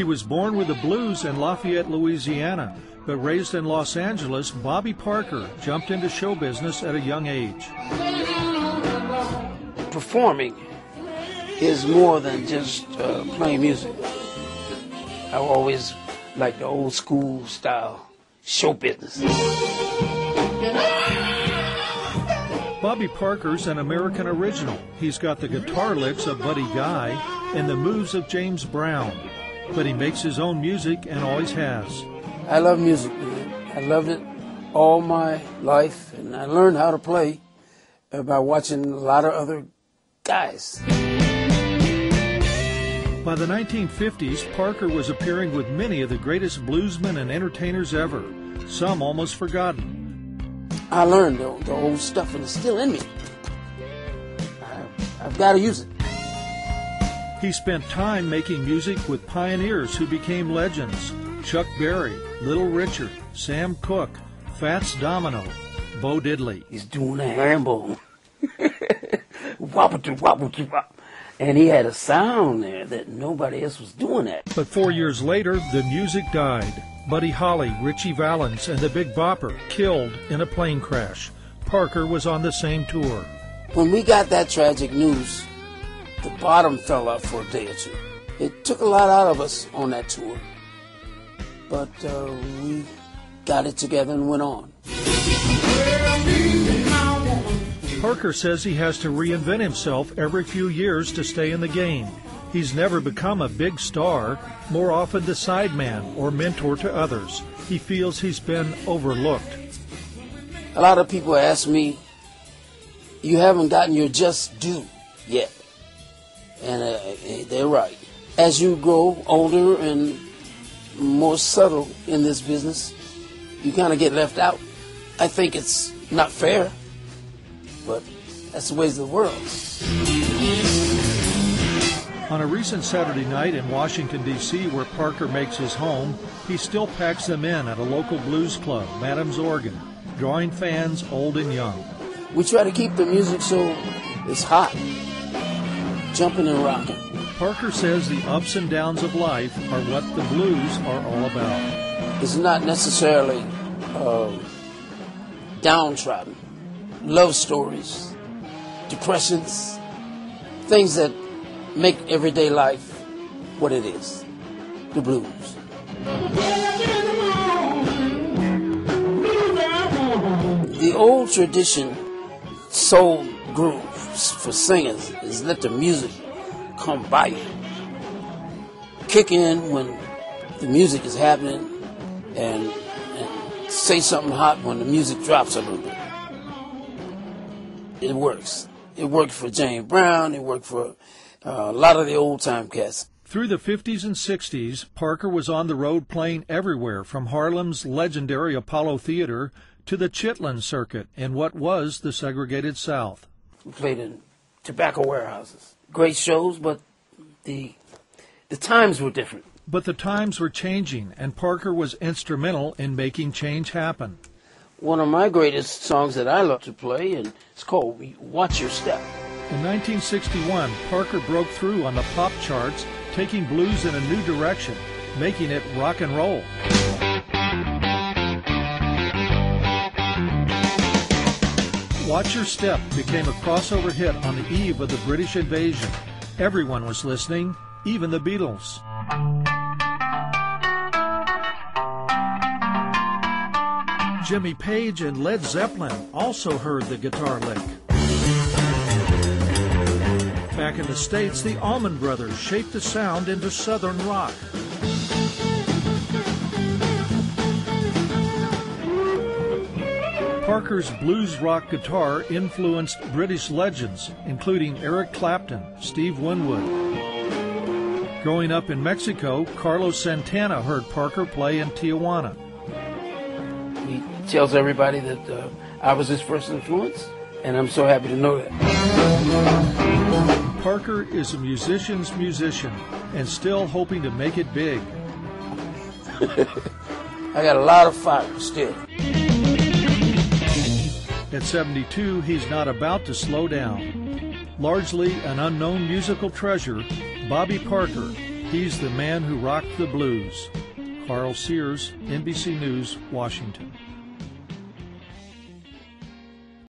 He was born with the blues in Lafayette, Louisiana, but raised in Los Angeles, Bobby Parker jumped into show business at a young age. Performing is more than just playing music. I always liked the old school style show business. Bobby Parker's an American original. He's got the guitar licks of Buddy Guy and the moves of James Brown. But he makes his own music and always has. I love music, man. I loved it all my life, and I learned how to play by watching a lot of other guys. By the 1950s, Parker was appearing with many of the greatest bluesmen and entertainers ever, some almost forgotten. I learned the old stuff, and it's still in me. I've got to use it. He spent time making music with pioneers who became legends: Chuck Berry, Little Richard, Sam Cooke, Fats Domino, Bo Diddley. He's doing a herringbone. Wop-a-doo-wop-a-doo-wop. And he had a sound there that nobody else was doing that. But 4 years later, the music died. Buddy Holly, Ritchie Valens, and the Big Bopper killed in a plane crash. Parker was on the same tour. When we got that tragic news, the bottom fell out for a day or two. It took a lot out of us on that tour. But we got it together and went on. Parker says he has to reinvent himself every few years to stay in the game. He's never become a big star, more often the sideman or mentor to others. He feels he's been overlooked. A lot of people ask me, you haven't gotten your just due yet. And they're right. As you grow older and more subtle in this business, you kind of get left out. I think it's not fair, but that's the ways of the world. On a recent Saturday night in Washington, D.C., where Parker makes his home, he still packs them in at a local blues club, Madam's Organ, drawing fans old and young. We try to keep the music so it's hot, jumping and rocking. Parker says the ups and downs of life are what the blues are all about. It's not necessarily downtrodden. Love stories, depressions, things that make everyday life what it is, the blues. The old tradition, soul grooves for singers, is let the music come by you. Kick in when the music is happening and say something hot when the music drops a little bit. It works. It worked for James Brown. It worked for a lot of the old-time cats. Through the 50s and 60s, Parker was on the road playing everywhere, from Harlem's legendary Apollo Theater to the Chitlin Circuit in what was the segregated South. We played in tobacco warehouses. Great shows, but the times were different. But the times were changing, and Parker was instrumental in making change happen. One of my greatest songs that I love to play, and it's called Watch Your Step. In 1961, Parker broke through on the pop charts, taking blues in a new direction, making it rock and roll. Watch Your Step became a crossover hit on the eve of the British invasion. Everyone was listening, even the Beatles. Jimmy Page and Led Zeppelin also heard the guitar lick. Back in the States, the Allman Brothers shaped the sound into Southern rock. Parker's blues rock guitar influenced British legends, including Eric Clapton, Steve Winwood. Growing up in Mexico, Carlos Santana heard Parker play in Tijuana. He tells everybody that I was his first influence, and I'm so happy to know that. Parker is a musician's musician and still hoping to make it big. I got a lot of fire still. At 72, he's not about to slow down. Largely an unknown musical treasure, Bobby Parker He's the man who rocked the blues. Carl Sears, NBC News, Washington.